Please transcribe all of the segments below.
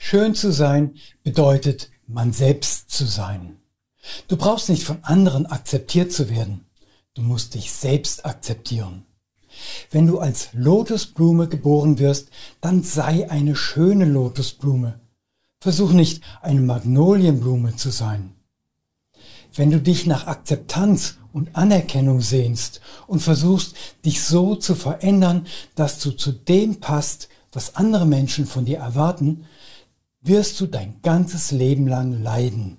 Schön zu sein bedeutet, man selbst zu sein. Du brauchst nicht von anderen akzeptiert zu werden. Du musst dich selbst akzeptieren. Wenn du als Lotusblume geboren wirst, dann sei eine schöne Lotusblume. Versuch nicht, eine Magnolienblume zu sein. Wenn du dich nach Akzeptanz und Anerkennung sehnst und versuchst, dich so zu verändern, dass du zu dem passt, was andere Menschen von dir erwarten, wirst du dein ganzes Leben lang leiden.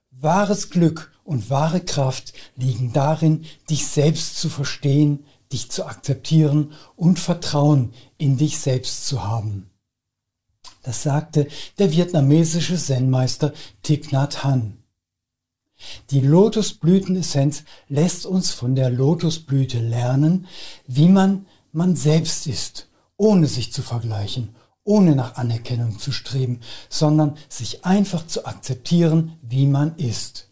Wahres Glück und wahre Kraft liegen darin, dich selbst zu verstehen, dich zu akzeptieren und Vertrauen in dich selbst zu haben. Das sagte der vietnamesische Zen-Meister Thich Nhat Hanh. Die Lotusblütenessenz lässt uns von der Lotusblüte lernen, wie man selbst ist, ohne sich zu vergleichen, ohne nach Anerkennung zu streben, sondern sich einfach zu akzeptieren, wie man ist.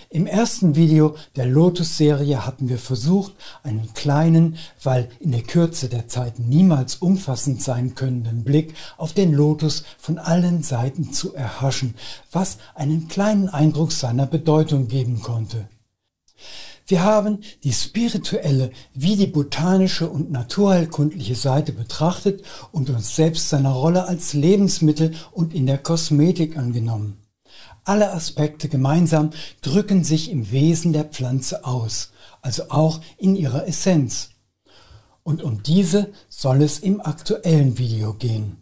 Im ersten Video der Lotus-Serie hatten wir versucht, einen kleinen, weil in der Kürze der Zeit niemals umfassend sein könnenden Blick auf den Lotus von allen Seiten zu erhaschen, was einen kleinen Eindruck seiner Bedeutung geben konnte. Wir haben die spirituelle wie die botanische und naturheilkundliche Seite betrachtet und uns selbst seiner Rolle als Lebensmittel und in der Kosmetik angenommen. Alle Aspekte gemeinsam drücken sich im Wesen der Pflanze aus, also auch in ihrer Essenz. Und um diese soll es im aktuellen Video gehen.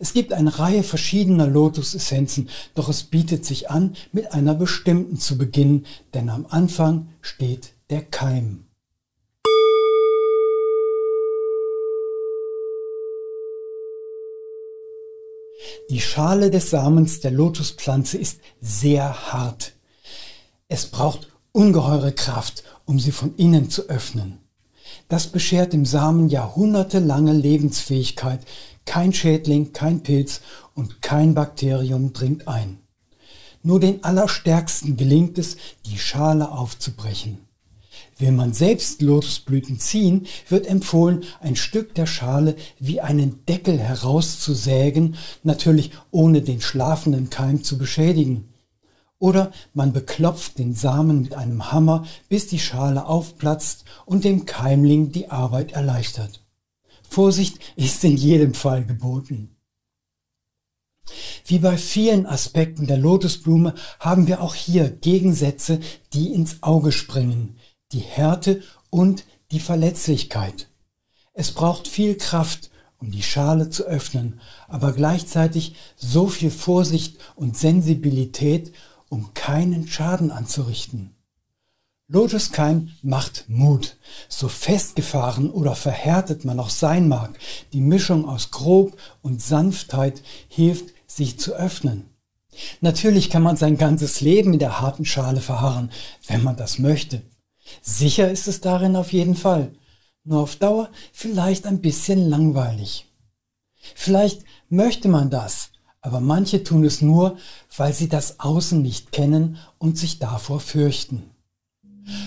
Es gibt eine Reihe verschiedener Lotusessenzen, doch es bietet sich an, mit einer bestimmten zu beginnen, denn am Anfang steht der Keim. Die Schale des Samens der Lotuspflanze ist sehr hart. Es braucht ungeheure Kraft, um sie von innen zu öffnen. Das beschert dem Samen jahrhundertelange Lebensfähigkeit. Kein Schädling, kein Pilz und kein Bakterium dringt ein. Nur den Allerstärksten gelingt es, die Schale aufzubrechen. Will man selbst Lotusblüten ziehen, wird empfohlen, ein Stück der Schale wie einen Deckel herauszusägen, natürlich ohne den schlafenden Keim zu beschädigen. Oder man beklopft den Samen mit einem Hammer, bis die Schale aufplatzt und dem Keimling die Arbeit erleichtert. Vorsicht ist in jedem Fall geboten. Wie bei vielen Aspekten der Lotusblume haben wir auch hier Gegensätze, die ins Auge springen. Die Härte und die Verletzlichkeit. Es braucht viel Kraft, um die Schale zu öffnen, aber gleichzeitig so viel Vorsicht und Sensibilität, um keinen Schaden anzurichten. Lotuskeim macht Mut. So festgefahren oder verhärtet man auch sein mag, die Mischung aus Grob und Sanftheit hilft, sich zu öffnen. Natürlich kann man sein ganzes Leben in der harten Schale verharren, wenn man das möchte. Sicher ist es darin auf jeden Fall, nur auf Dauer vielleicht ein bisschen langweilig. Vielleicht möchte man das, aber manche tun es nur, weil sie das Außen nicht kennen und sich davor fürchten.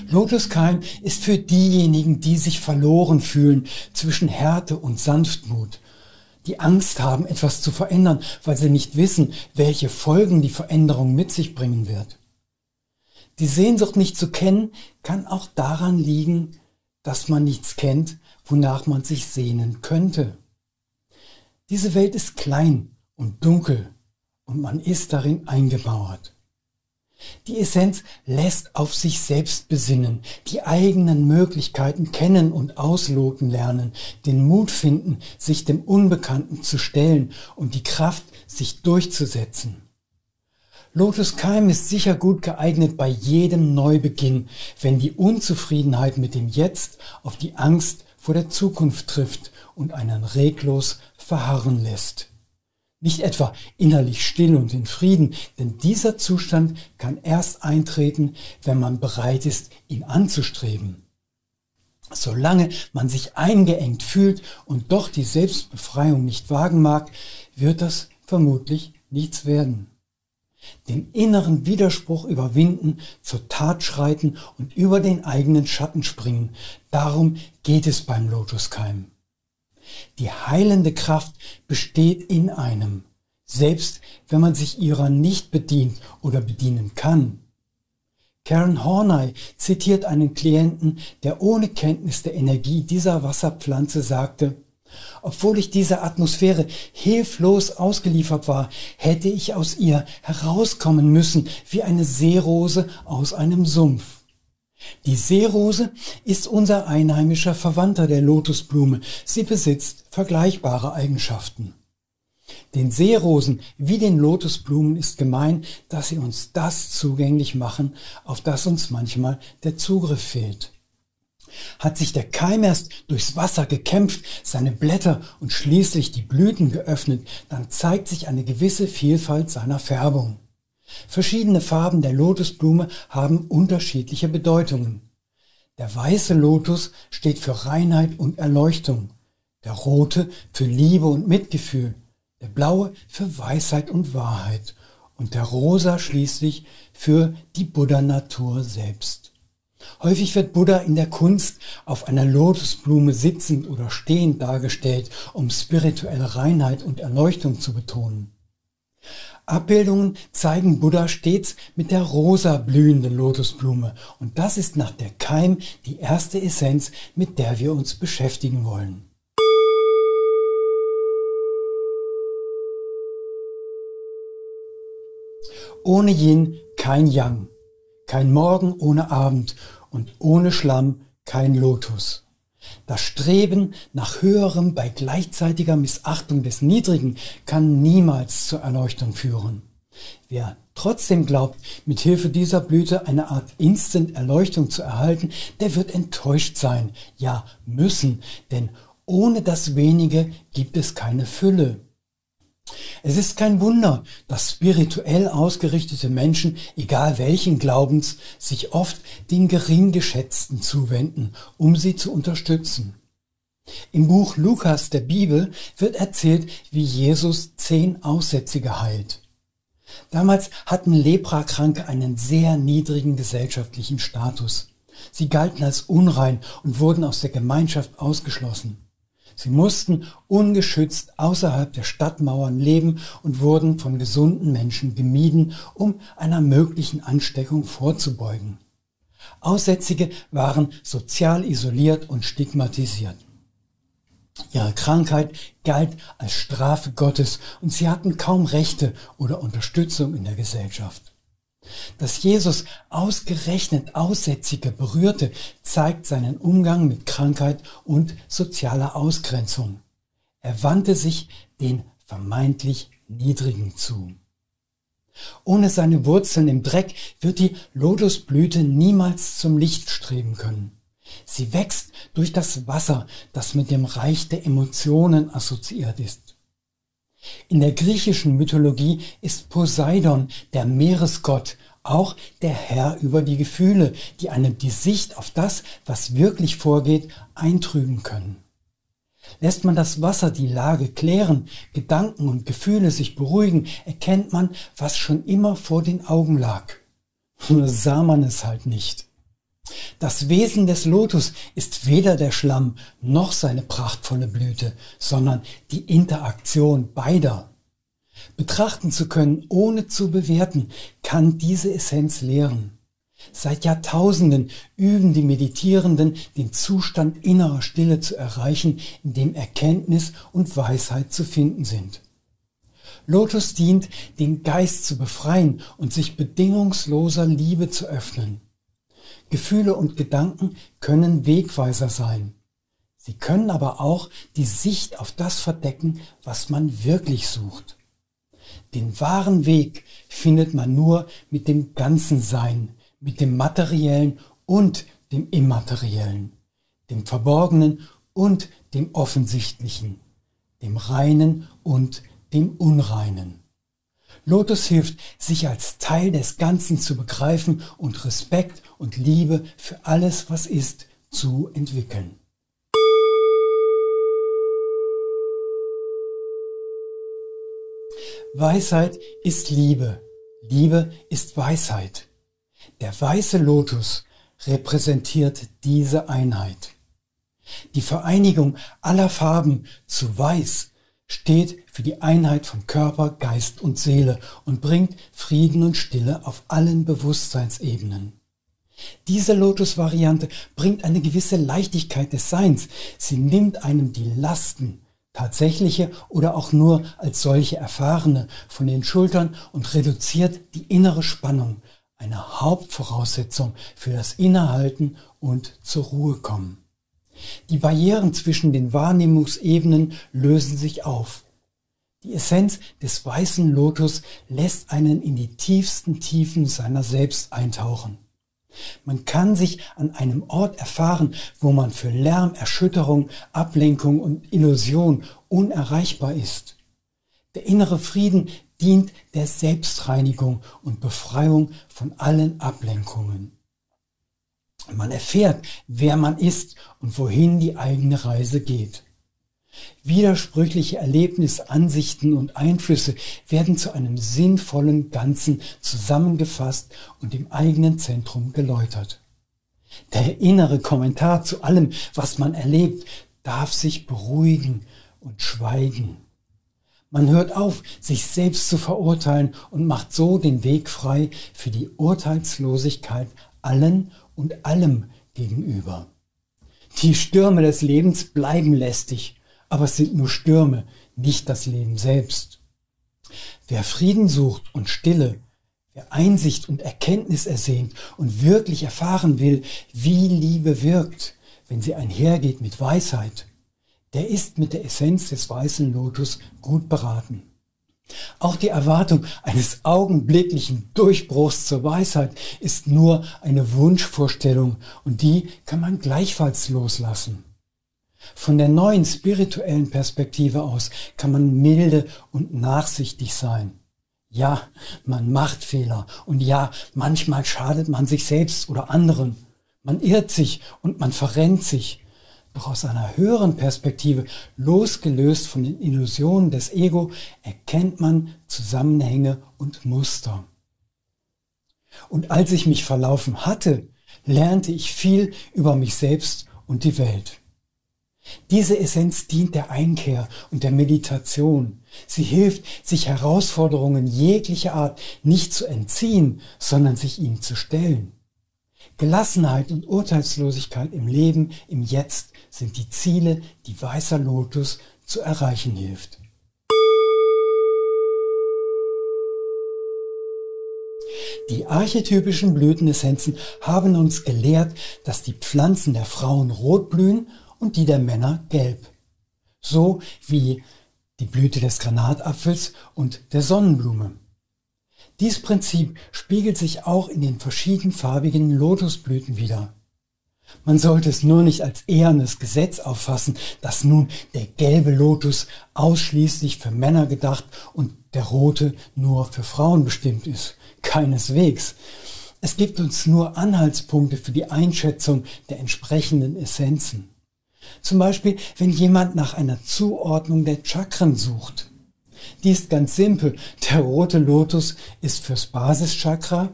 Lotuskeim ist für diejenigen, die sich verloren fühlen zwischen Härte und Sanftmut, die Angst haben, etwas zu verändern, weil sie nicht wissen, welche Folgen die Veränderung mit sich bringen wird. Die Sehnsucht nicht zu kennen, kann auch daran liegen, dass man nichts kennt, wonach man sich sehnen könnte. Diese Welt ist klein und dunkel und man ist darin eingemauert. Die Essenz lässt auf sich selbst besinnen, die eigenen Möglichkeiten kennen und ausloten lernen, den Mut finden, sich dem Unbekannten zu stellen und die Kraft, sich durchzusetzen. Lotuskeim ist sicher gut geeignet bei jedem Neubeginn, wenn die Unzufriedenheit mit dem Jetzt auf die Angst vor der Zukunft trifft und einen reglos verharren lässt. Nicht etwa innerlich still und in Frieden, denn dieser Zustand kann erst eintreten, wenn man bereit ist, ihn anzustreben. Solange man sich eingeengt fühlt und doch die Selbstbefreiung nicht wagen mag, wird das vermutlich nichts werden. Den inneren Widerspruch überwinden, zur Tat schreiten und über den eigenen Schatten springen. Darum geht es beim Lotuskeim. Die heilende Kraft besteht in einem. selbst wenn man sich ihrer nicht bedient oder bedienen kann. Karen Horney zitiert einen Klienten, der ohne Kenntnis der Energie dieser Wasserpflanze sagte: Obwohl ich dieser Atmosphäre hilflos ausgeliefert war, hätte ich aus ihr herauskommen müssen wie eine Seerose aus einem Sumpf. Die Seerose ist unser einheimischer Verwandter der Lotusblume. Sie besitzt vergleichbare Eigenschaften. Den Seerosen wie den Lotusblumen ist gemein, dass sie uns das zugänglich machen, auf das uns manchmal der Zugriff fehlt. Hat sich der Keim erst durchs Wasser gekämpft, seine Blätter und schließlich die Blüten geöffnet, dann zeigt sich eine gewisse Vielfalt seiner Färbung. Verschiedene Farben der Lotusblume haben unterschiedliche Bedeutungen. Der weiße Lotus steht für Reinheit und Erleuchtung, der rote für Liebe und Mitgefühl, der blaue für Weisheit und Wahrheit und der rosa schließlich für die Buddha-Natur selbst. Häufig wird Buddha in der Kunst auf einer Lotusblume sitzend oder stehend dargestellt, um spirituelle Reinheit und Erleuchtung zu betonen. Abbildungen zeigen Buddha stets mit der rosa blühenden Lotusblume und das ist nach der Keim die erste Essenz, mit der wir uns beschäftigen wollen. Ohne Yin kein Yang, kein Morgen ohne Abend und ohne Schlamm kein Lotus. Das Streben nach Höherem bei gleichzeitiger Missachtung des Niedrigen kann niemals zur Erleuchtung führen. Wer trotzdem glaubt, mit Hilfe dieser Blüte eine Art Instant-Erleuchtung zu erhalten, der wird enttäuscht sein, ja müssen, denn ohne das Wenige gibt es keine Fülle. Es ist kein Wunder, dass spirituell ausgerichtete Menschen, egal welchen Glaubens, sich oft den Geringgeschätzten zuwenden, um sie zu unterstützen. Im Buch Lukas der Bibel wird erzählt, wie Jesus 10 Aussätzige heilt. Damals hatten Leprakranke einen sehr niedrigen gesellschaftlichen Status. Sie galten als unrein und wurden aus der Gemeinschaft ausgeschlossen. Sie mussten ungeschützt außerhalb der Stadtmauern leben und wurden von gesunden Menschen gemieden, um einer möglichen Ansteckung vorzubeugen. Aussätzige waren sozial isoliert und stigmatisiert. Ihre Krankheit galt als Strafe Gottes und sie hatten kaum Rechte oder Unterstützung in der Gesellschaft. Dass Jesus ausgerechnet Aussätzige berührte, zeigt seinen Umgang mit Krankheit und sozialer Ausgrenzung. Er wandte sich den vermeintlich Niedrigen zu. Ohne seine Wurzeln im Dreck wird die Lotusblüte niemals zum Licht streben können. Sie wächst durch das Wasser, das mit dem Reich der Emotionen assoziiert ist. In der griechischen Mythologie ist Poseidon, der Meeresgott, auch der Herr über die Gefühle, die einem die Sicht auf das, was wirklich vorgeht, eintrüben können. Lässt man das Wasser die Lage klären, Gedanken und Gefühle sich beruhigen, erkennt man, was schon immer vor den Augen lag. Nur sah man es halt nicht. Das Wesen des Lotus ist weder der Schlamm noch seine prachtvolle Blüte, sondern die Interaktion beider. Betrachten zu können, ohne zu bewerten, kann diese Essenz lehren. Seit Jahrtausenden üben die Meditierenden, den Zustand innerer Stille zu erreichen, in dem Erkenntnis und Weisheit zu finden sind. Lotus dient, den Geist zu befreien und sich bedingungsloser Liebe zu öffnen. Gefühle und Gedanken können Wegweiser sein. Sie können aber auch die Sicht auf das verdecken, was man wirklich sucht. Den wahren Weg findet man nur mit dem ganzen Sein, mit dem Materiellen und dem Immateriellen, dem Verborgenen und dem Offensichtlichen, dem Reinen und dem Unreinen. Lotus hilft, sich als Teil des Ganzen zu begreifen und Respekt und Liebe für alles, was ist, zu entwickeln. Weisheit ist Liebe, Liebe ist Weisheit. Der weiße Lotus repräsentiert diese Einheit. Die Vereinigung aller Farben zu Weiß steht für die Einheit von Körper, Geist und Seele und bringt Frieden und Stille auf allen Bewusstseinsebenen. Diese Lotus-Variante bringt eine gewisse Leichtigkeit des Seins. Sie nimmt einem die Lasten, tatsächliche oder auch nur als solche erfahrene, von den Schultern und reduziert die innere Spannung, eine Hauptvoraussetzung für das Innehalten und zur Ruhe kommen. Die Barrieren zwischen den Wahrnehmungsebenen lösen sich auf. Die Essenz des weißen Lotus lässt einen in die tiefsten Tiefen seiner selbst eintauchen. Man kann sich an einem Ort erfahren, wo man für Lärm, Erschütterung, Ablenkung und Illusion unerreichbar ist. Der innere Frieden dient der Selbstreinigung und Befreiung von allen Ablenkungen. Man erfährt, wer man ist und wohin die eigene Reise geht. Widersprüchliche Erlebnisse, Ansichten und Einflüsse werden zu einem sinnvollen Ganzen zusammengefasst und im eigenen Zentrum geläutert. Der innere Kommentar zu allem, was man erlebt, darf sich beruhigen und schweigen. Man hört auf, sich selbst zu verurteilen und macht so den Weg frei für die Urteilslosigkeit allen und allem gegenüber. Die Stürme des Lebens bleiben lästig, aber es sind nur Stürme, nicht das Leben selbst. Wer Frieden sucht und Stille, wer Einsicht und Erkenntnis ersehnt und wirklich erfahren will, wie Liebe wirkt, wenn sie einhergeht mit Weisheit, der ist mit der Essenz des weißen Lotus gut beraten. Auch die Erwartung eines augenblicklichen Durchbruchs zur Weisheit ist nur eine Wunschvorstellung und die kann man gleichfalls loslassen. Von der neuen spirituellen Perspektive aus kann man milde und nachsichtig sein. Ja, man macht Fehler und ja, manchmal schadet man sich selbst oder anderen. Man irrt sich und man verrennt sich. Doch aus einer höheren Perspektive, losgelöst von den Illusionen des Ego, erkennt man Zusammenhänge und Muster. Und als ich mich verlaufen hatte, lernte ich viel über mich selbst und die Welt. Diese Essenz dient der Einkehr und der Meditation. Sie hilft, sich Herausforderungen jeglicher Art nicht zu entziehen, sondern sich ihnen zu stellen. Gelassenheit und Urteilslosigkeit im Leben, im Jetzt sind die Ziele, die weißer Lotus zu erreichen hilft. Die archetypischen Blütenessenzen haben uns gelehrt, dass die Pflanzen der Frauen rot blühen und die der Männer gelb. So wie die Blüte des Granatapfels und der Sonnenblume. Dieses Prinzip spiegelt sich auch in den verschiedenfarbigen Lotusblüten wider. Man sollte es nur nicht als ehernes Gesetz auffassen, dass nun der gelbe Lotus ausschließlich für Männer gedacht und der rote nur für Frauen bestimmt ist. Keineswegs. Es gibt uns nur Anhaltspunkte für die Einschätzung der entsprechenden Essenzen. Zum Beispiel, wenn jemand nach einer Zuordnung der Chakren sucht. Die ist ganz simpel. Der rote Lotus ist fürs Basischakra,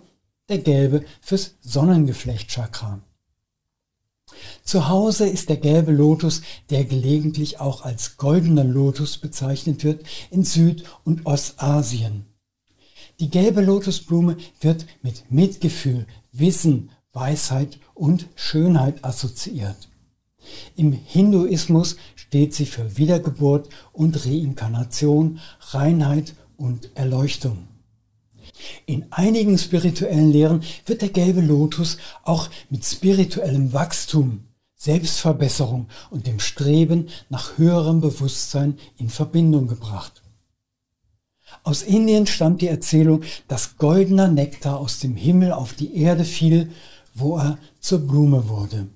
der gelbe fürs Sonnengeflechtchakra. Zu Hause ist der gelbe Lotus, der gelegentlich auch als goldener Lotus bezeichnet wird, in Süd- und Ostasien. Die gelbe Lotusblume wird mit Mitgefühl, Wissen, Weisheit und Schönheit assoziiert. Im Hinduismus steht sie für Wiedergeburt und Reinkarnation, Reinheit und Erleuchtung. In einigen spirituellen Lehren wird der gelbe Lotus auch mit spirituellem Wachstum, Selbstverbesserung und dem Streben nach höherem Bewusstsein in Verbindung gebracht. Aus Indien stammt die Erzählung, dass goldener Nektar aus dem Himmel auf die Erde fiel, wo er zur Blume wurde.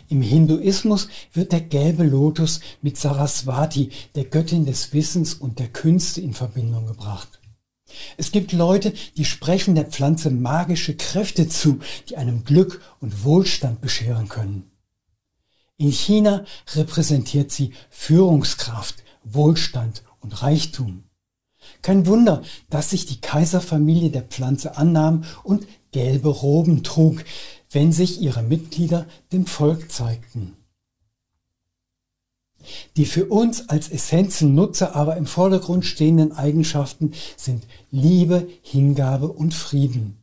Im Hinduismus wird der gelbe Lotus mit Saraswati, der Göttin des Wissens und der Künste, in Verbindung gebracht. Es gibt Leute, die sprechen der Pflanze magische Kräfte zu, die einem Glück und Wohlstand bescheren können. In China repräsentiert sie Führungskraft, Wohlstand und Reichtum. Kein Wunder, dass sich die Kaiserfamilie der Pflanze annahm und gelbe Roben trug, wenn sich ihre Mitglieder dem Volk zeigten. Die für uns als Essenzen-Nutzer aber im Vordergrund stehenden Eigenschaften sind Liebe, Hingabe und Frieden.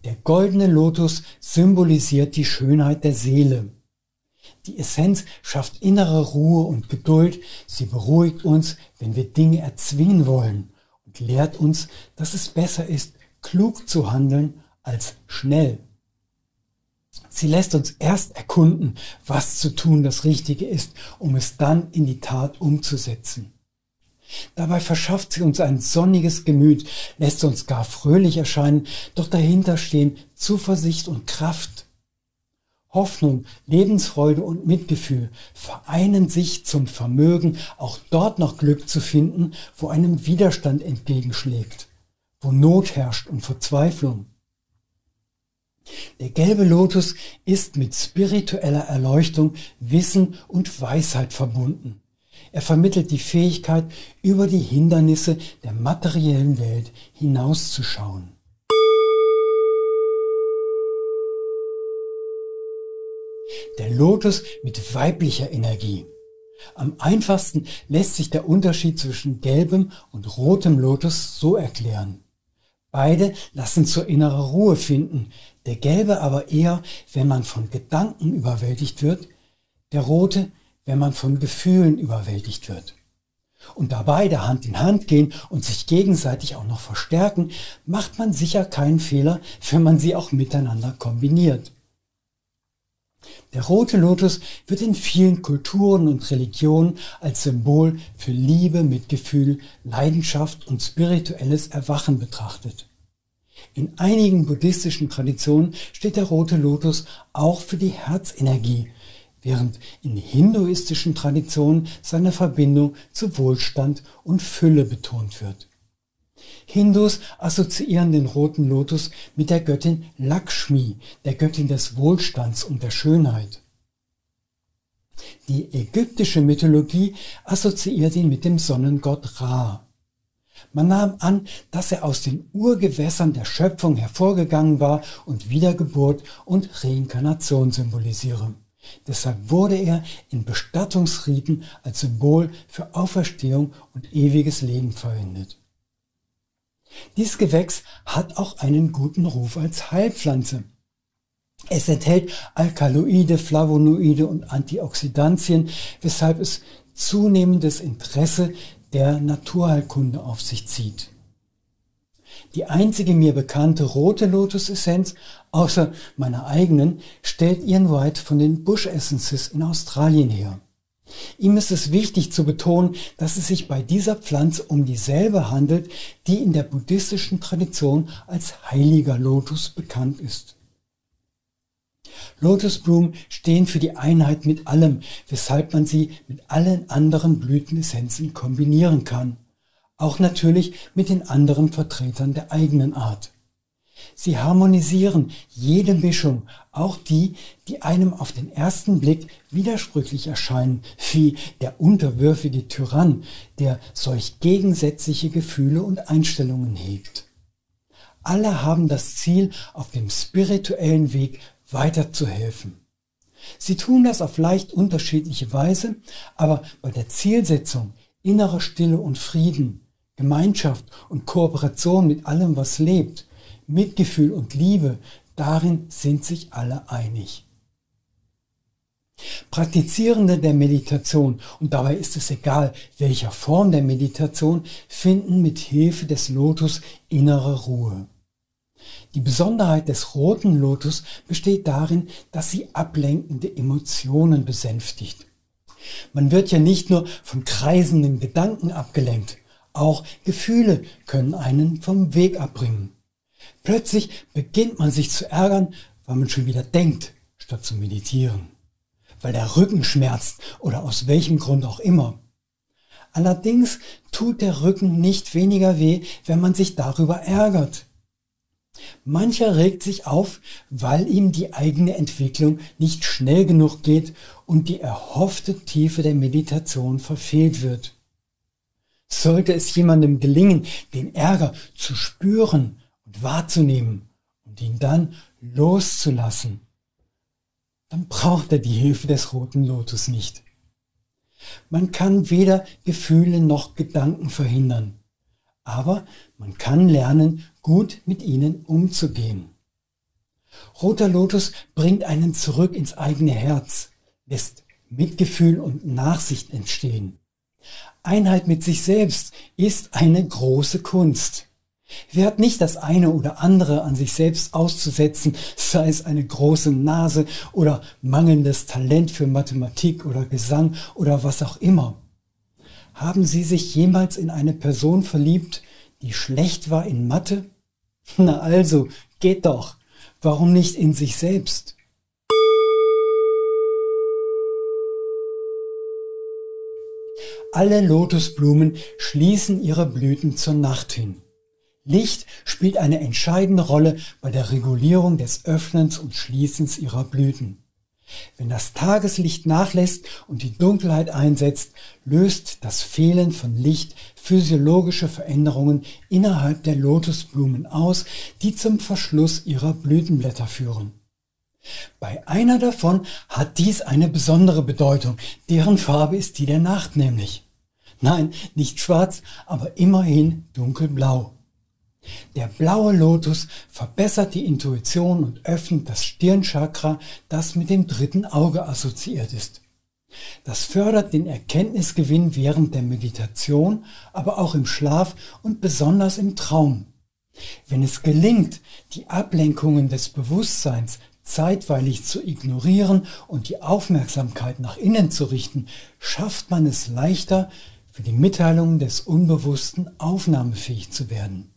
Der goldene Lotus symbolisiert die Schönheit der Seele. Die Essenz schafft innere Ruhe und Geduld, sie beruhigt uns, wenn wir Dinge erzwingen wollen und lehrt uns, dass es besser ist, klug zu handeln als schnell. Sie lässt uns erst erkunden, was zu tun das Richtige ist, um es dann in die Tat umzusetzen. Dabei verschafft sie uns ein sonniges Gemüt, lässt uns gar fröhlich erscheinen, doch dahinter stehen Zuversicht und Kraft. Hoffnung, Lebensfreude und Mitgefühl vereinen sich zum Vermögen, auch dort noch Glück zu finden, wo einem Widerstand entgegenschlägt, wo Not herrscht und Verzweiflung. Der gelbe Lotus ist mit spiritueller Erleuchtung, Wissen und Weisheit verbunden. Er vermittelt die Fähigkeit, über die Hindernisse der materiellen Welt hinauszuschauen. Der Lotus mit weiblicher Energie. Am einfachsten lässt sich der Unterschied zwischen gelbem und rotem Lotus so erklären. Beide lassen zur inneren Ruhe finden, der gelbe aber eher, wenn man von Gedanken überwältigt wird, der rote, wenn man von Gefühlen überwältigt wird. Und da beide Hand in Hand gehen und sich gegenseitig auch noch verstärken, macht man sicher keinen Fehler, wenn man sie auch miteinander kombiniert. Der rote Lotus wird in vielen Kulturen und Religionen als Symbol für Liebe, Mitgefühl, Leidenschaft und spirituelles Erwachen betrachtet. In einigen buddhistischen Traditionen steht der rote Lotus auch für die Herzenergie, während in hinduistischen Traditionen seine Verbindung zu Wohlstand und Fülle betont wird. Hindus assoziieren den roten Lotus mit der Göttin Lakshmi, der Göttin des Wohlstands und der Schönheit. Die ägyptische Mythologie assoziiert ihn mit dem Sonnengott Ra. Man nahm an, dass er aus den Urgewässern der Schöpfung hervorgegangen war und Wiedergeburt und Reinkarnation symbolisiere. Deshalb wurde er in Bestattungsriten als Symbol für Auferstehung und ewiges Leben verwendet. Dieses Gewächs hat auch einen guten Ruf als Heilpflanze. Es enthält Alkaloide, Flavonoide und Antioxidantien, weshalb es zunehmendes Interesse der Naturheilkunde auf sich zieht. Die einzige mir bekannte rote Lotus-Essenz, außer meiner eigenen, stellt Ian White von den Bush Essences in Australien her. Ihm ist es wichtig zu betonen, dass es sich bei dieser Pflanze um dieselbe handelt, die in der buddhistischen Tradition als heiliger Lotus bekannt ist. Lotusblumen stehen für die Einheit mit allem, weshalb man sie mit allen anderen Blütenessenzen kombinieren kann. Auch natürlich mit den anderen Vertretern der eigenen Art. Sie harmonisieren jede Mischung, auch die, die einem auf den ersten Blick widersprüchlich erscheinen, wie der unterwürfige Tyrann, der solch gegensätzliche Gefühle und Einstellungen hegt. Alle haben das Ziel, auf dem spirituellen Weg weiterzuhelfen. Sie tun das auf leicht unterschiedliche Weise, aber bei der Zielsetzung, innere Stille und Frieden, Gemeinschaft und Kooperation mit allem, was lebt, Mitgefühl und Liebe, darin sind sich alle einig. Praktizierende der Meditation, und dabei ist es egal, welcher Form der Meditation, finden mit Hilfe des Lotus innere Ruhe. Die Besonderheit des roten Lotus besteht darin, dass sie ablenkende Emotionen besänftigt. Man wird ja nicht nur von kreisenden Gedanken abgelenkt, auch Gefühle können einen vom Weg abbringen. Plötzlich beginnt man sich zu ärgern, weil man schon wieder denkt, statt zu meditieren. Weil der Rücken schmerzt oder aus welchem Grund auch immer. Allerdings tut der Rücken nicht weniger weh, wenn man sich darüber ärgert. Mancher regt sich auf, weil ihm die eigene Entwicklung nicht schnell genug geht und die erhoffte Tiefe der Meditation verfehlt wird. Sollte es jemandem gelingen, den Ärger zu spüren und wahrzunehmen und ihn dann loszulassen, dann braucht er die Hilfe des roten Lotus nicht. Man kann weder Gefühle noch Gedanken verhindern, aber man kann lernen, gut mit ihnen umzugehen. Roter Lotus bringt einen zurück ins eigene Herz, lässt Mitgefühl und Nachsicht entstehen. Einheit mit sich selbst ist eine große Kunst. Wer hat nicht das eine oder andere an sich selbst auszusetzen, sei es eine große Nase oder mangelndes Talent für Mathematik oder Gesang oder was auch immer? Haben Sie sich jemals in eine Person verliebt, die schlecht war in Mathe? Na also, geht doch. Warum nicht in sich selbst? Alle Lotusblumen schließen ihre Blüten zur Nacht hin. Licht spielt eine entscheidende Rolle bei der Regulierung des Öffnens und Schließens ihrer Blüten. Wenn das Tageslicht nachlässt und die Dunkelheit einsetzt, löst das Fehlen von Licht physiologische Veränderungen innerhalb der Lotusblumen aus, die zum Verschluss ihrer Blütenblätter führen. Bei einer davon hat dies eine besondere Bedeutung, deren Farbe ist die der Nacht nämlich. Nein, nicht schwarz, aber immerhin dunkelblau. Der blaue Lotus verbessert die Intuition und öffnet das Stirnchakra, das mit dem dritten Auge assoziiert ist. Das fördert den Erkenntnisgewinn während der Meditation, aber auch im Schlaf und besonders im Traum. Wenn es gelingt, die Ablenkungen des Bewusstseins zeitweilig zu ignorieren und die Aufmerksamkeit nach innen zu richten, schafft man es leichter, für die Mitteilungen des Unbewussten aufnahmefähig zu werden.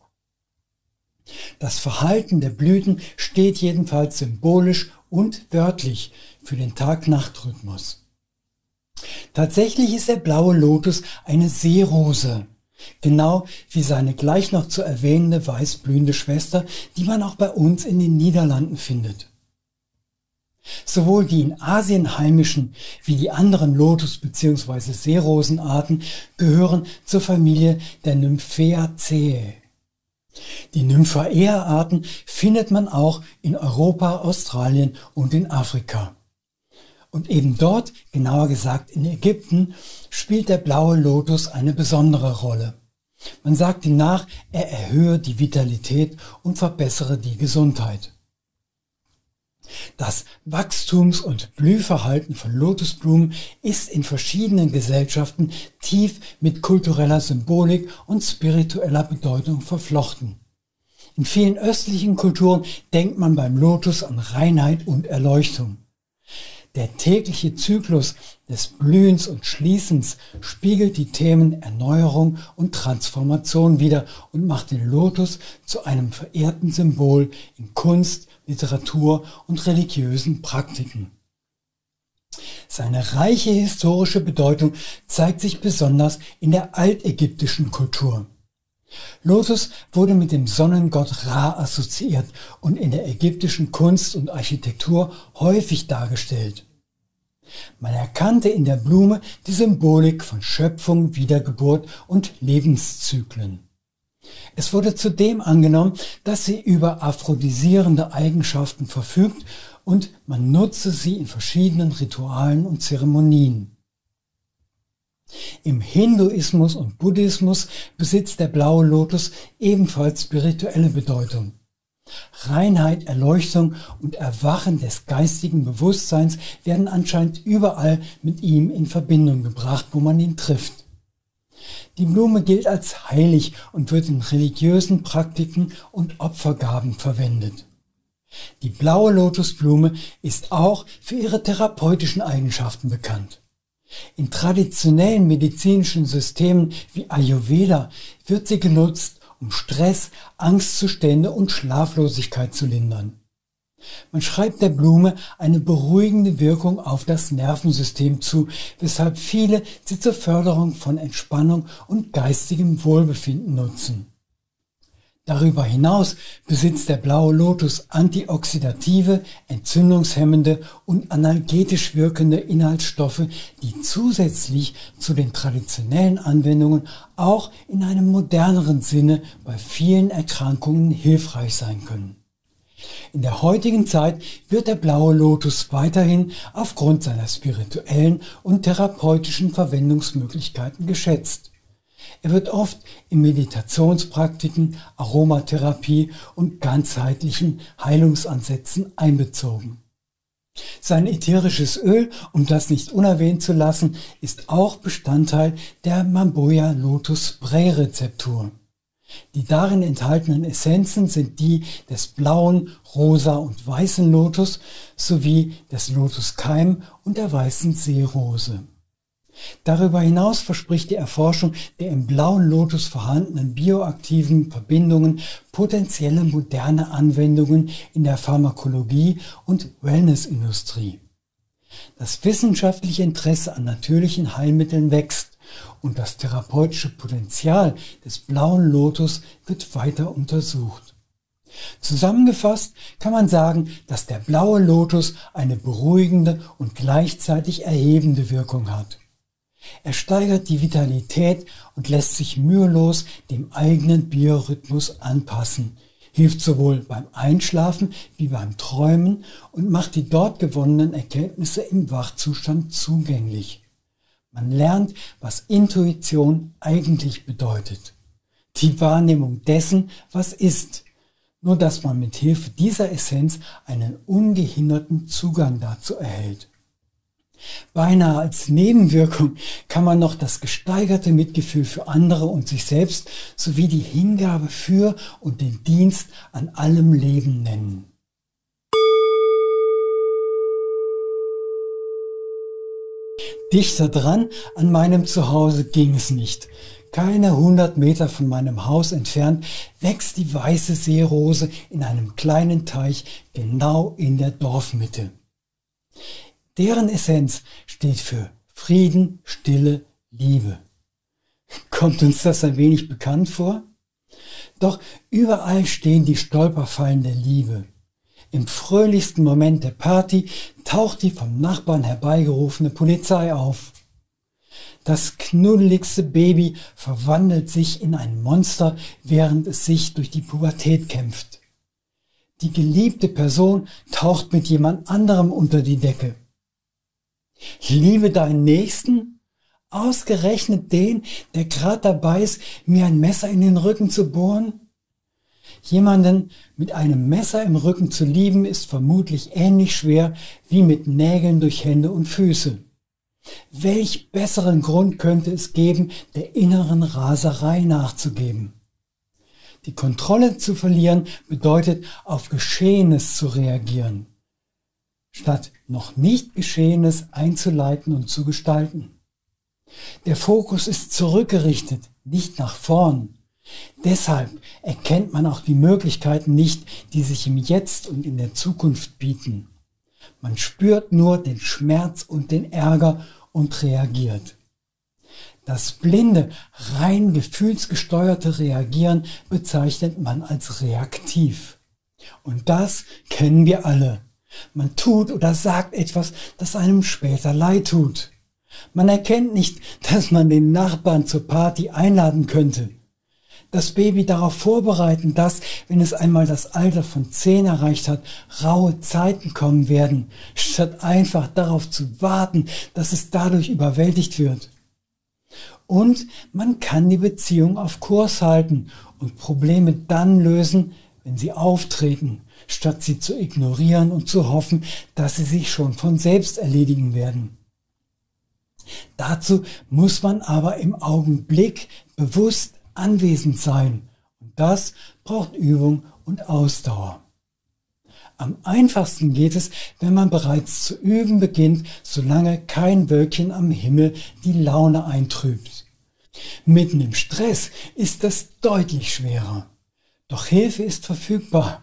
Das Verhalten der Blüten steht jedenfalls symbolisch und wörtlich für den Tag-Nacht-Rhythmus. Tatsächlich ist der blaue Lotus eine Seerose, genau wie seine gleich noch zu erwähnende weißblühende Schwester, die man auch bei uns in den Niederlanden findet. Sowohl die in Asien heimischen wie die anderen Lotus- bzw. Seerosenarten gehören zur Familie der Nymphaeaceae. Die Nymphaea-Arten findet man auch in Europa, Australien und in Afrika. Und eben dort, genauer gesagt in Ägypten, spielt der blaue Lotus eine besondere Rolle. Man sagt ihm nach, er erhöhe die Vitalität und verbessere die Gesundheit. Das Wachstums- und Blühverhalten von Lotusblumen ist in verschiedenen Gesellschaften tief mit kultureller Symbolik und spiritueller Bedeutung verflochten. In vielen östlichen Kulturen denkt man beim Lotus an Reinheit und Erleuchtung. Der tägliche Zyklus des Blühens und Schließens spiegelt die Themen Erneuerung und Transformation wider und macht den Lotus zu einem verehrten Symbol in Kunst, Literatur und religiösen Praktiken. Seine reiche historische Bedeutung zeigt sich besonders in der altägyptischen Kultur. Lotus wurde mit dem Sonnengott Ra assoziiert und in der ägyptischen Kunst und Architektur häufig dargestellt. Man erkannte in der Blume die Symbolik von Schöpfung, Wiedergeburt und Lebenszyklen. Es wurde zudem angenommen, dass sie über aphrodisierende Eigenschaften verfügt und man nutze sie in verschiedenen Ritualen und Zeremonien. Im Hinduismus und Buddhismus besitzt der blaue Lotus ebenfalls spirituelle Bedeutung. Reinheit, Erleuchtung und Erwachen des geistigen Bewusstseins werden anscheinend überall mit ihm in Verbindung gebracht, wo man ihn trifft. Die Blume gilt als heilig und wird in religiösen Praktiken und Opfergaben verwendet. Die blaue Lotusblume ist auch für ihre therapeutischen Eigenschaften bekannt. In traditionellen medizinischen Systemen wie Ayurveda wird sie genutzt, um Stress, Angstzustände und Schlaflosigkeit zu lindern. Man schreibt der Blume eine beruhigende Wirkung auf das Nervensystem zu, weshalb viele sie zur Förderung von Entspannung und geistigem Wohlbefinden nutzen. Darüber hinaus besitzt der blaue Lotus antioxidative, entzündungshemmende und analgetisch wirkende Inhaltsstoffe, die zusätzlich zu den traditionellen Anwendungen auch in einem moderneren Sinne bei vielen Erkrankungen hilfreich sein können. In der heutigen Zeit wird der blaue Lotus weiterhin aufgrund seiner spirituellen und therapeutischen Verwendungsmöglichkeiten geschätzt. Er wird oft in Meditationspraktiken, Aromatherapie und ganzheitlichen Heilungsansätzen einbezogen. Sein ätherisches Öl, um das nicht unerwähnt zu lassen, ist auch Bestandteil der Mamboja Lotus Spray Rezeptur. Die darin enthaltenen Essenzen sind die des blauen, rosa und weißen Lotus sowie des Lotuskeim und der weißen Seerose. Darüber hinaus verspricht die Erforschung der im blauen Lotus vorhandenen bioaktiven Verbindungen potenzielle moderne Anwendungen in der Pharmakologie und Wellnessindustrie. Das wissenschaftliche Interesse an natürlichen Heilmitteln wächst und das therapeutische Potenzial des blauen Lotus wird weiter untersucht. Zusammengefasst kann man sagen, dass der blaue Lotus eine beruhigende und gleichzeitig erhebende Wirkung hat. Er steigert die Vitalität und lässt sich mühelos dem eigenen Biorhythmus anpassen, hilft sowohl beim Einschlafen wie beim Träumen und macht die dort gewonnenen Erkenntnisse im Wachzustand zugänglich. Man lernt, was Intuition eigentlich bedeutet. Die Wahrnehmung dessen, was ist. Nur dass man mit Hilfe dieser Essenz einen ungehinderten Zugang dazu erhält. Beinahe als Nebenwirkung kann man noch das gesteigerte Mitgefühl für andere und sich selbst sowie die Hingabe für und den Dienst an allem Leben nennen. Dichter dran an meinem Zuhause ging es nicht. Keine 100 Meter von meinem Haus entfernt wächst die weiße Seerose in einem kleinen Teich genau in der Dorfmitte. Deren Essenz steht für Frieden, Stille, Liebe. Kommt uns das ein wenig bekannt vor? Doch überall stehen die Stolperfallen der Liebe. Im fröhlichsten Moment der Party taucht die vom Nachbarn herbeigerufene Polizei auf. Das knuddeligste Baby verwandelt sich in ein Monster, während es sich durch die Pubertät kämpft. Die geliebte Person taucht mit jemand anderem unter die Decke. Liebe deinen Nächsten? Ausgerechnet den, der gerade dabei ist, mir ein Messer in den Rücken zu bohren? Jemanden mit einem Messer im Rücken zu lieben, ist vermutlich ähnlich schwer wie mit Nägeln durch Hände und Füße. Welch besseren Grund könnte es geben, der inneren Raserei nachzugeben? Die Kontrolle zu verlieren bedeutet, auf Geschehenes zu reagieren, statt noch nicht Geschehenes einzuleiten und zu gestalten. Der Fokus ist zurückgerichtet, nicht nach vorn. Deshalb erkennt man auch die Möglichkeiten nicht, die sich im Jetzt und in der Zukunft bieten. Man spürt nur den Schmerz und den Ärger und reagiert. Das blinde, rein gefühlsgesteuerte Reagieren bezeichnet man als reaktiv. Und das kennen wir alle. Man tut oder sagt etwas, das einem später leid tut. Man erkennt nicht, dass man den Nachbarn zur Party einladen könnte. Das Baby darauf vorbereiten, dass, wenn es einmal das Alter von 10 erreicht hat, raue Zeiten kommen werden, statt einfach darauf zu warten, dass es dadurch überwältigt wird. Und man kann die Beziehung auf Kurs halten und Probleme dann lösen, wenn sie auftreten, statt sie zu ignorieren und zu hoffen, dass sie sich schon von selbst erledigen werden. Dazu muss man aber im Augenblick bewusst anwesend sein und das braucht Übung und Ausdauer. Am einfachsten geht es, wenn man bereits zu üben beginnt, solange kein Wölkchen am Himmel die Laune eintrübt. Mitten im Stress ist das deutlich schwerer. Doch Hilfe ist verfügbar.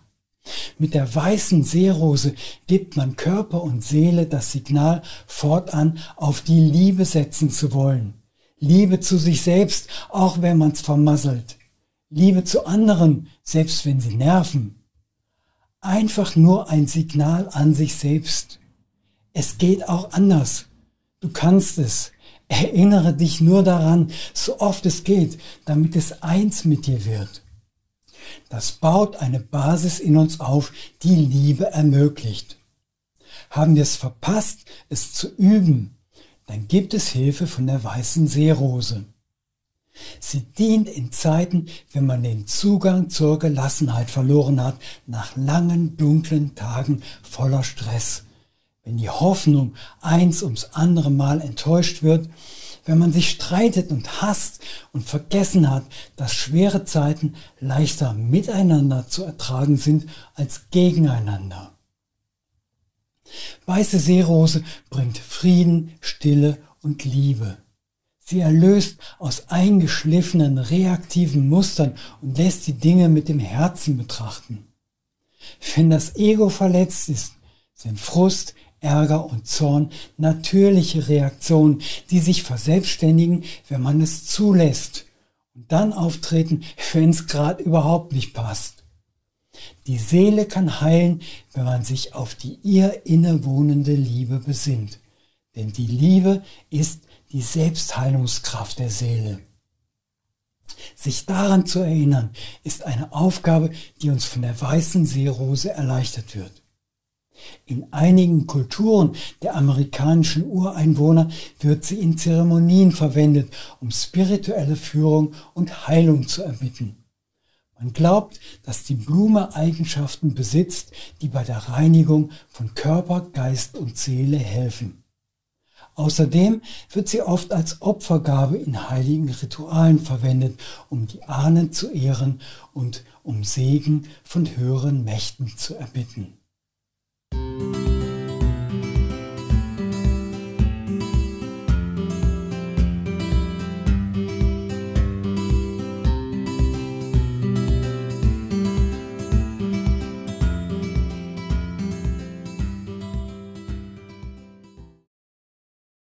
Mit der weißen Seerose gibt man Körper und Seele das Signal, fortan auf die Liebe setzen zu wollen. Liebe zu sich selbst, auch wenn man's vermasselt. Liebe zu anderen, selbst wenn sie nerven. Einfach nur ein Signal an sich selbst. Es geht auch anders. Du kannst es. Erinnere dich nur daran, so oft es geht, damit es eins mit dir wird. Das baut eine Basis in uns auf, die Liebe ermöglicht. Haben wir es verpasst, es zu üben, dann gibt es Hilfe von der weißen Seerose. Sie dient in Zeiten, wenn man den Zugang zur Gelassenheit verloren hat, nach langen, dunklen Tagen voller Stress. Wenn die Hoffnung eins ums andere Mal enttäuscht wird, wenn man sich streitet und hasst und vergessen hat, dass schwere Zeiten leichter miteinander zu ertragen sind als gegeneinander. Weiße Seerose bringt Frieden, Stille und Liebe. Sie erlöst aus eingeschliffenen, reaktiven Mustern und lässt die Dinge mit dem Herzen betrachten. Wenn das Ego verletzt ist, sind Frust, Ärger und Zorn natürliche Reaktionen, die sich verselbstständigen, wenn man es zulässt und dann auftreten, wenn es gerade überhaupt nicht passt. Die Seele kann heilen, wenn man sich auf die ihr innewohnende Liebe besinnt. Denn die Liebe ist die Selbstheilungskraft der Seele. Sich daran zu erinnern, ist eine Aufgabe, die uns von der weißen Seerose erleichtert wird. In einigen Kulturen der amerikanischen Ureinwohner wird sie in Zeremonien verwendet, um spirituelle Führung und Heilung zu erbitten. Man glaubt, dass die Blume Eigenschaften besitzt, die bei der Reinigung von Körper, Geist und Seele helfen. Außerdem wird sie oft als Opfergabe in heiligen Ritualen verwendet, um die Ahnen zu ehren und um Segen von höheren Mächten zu erbitten.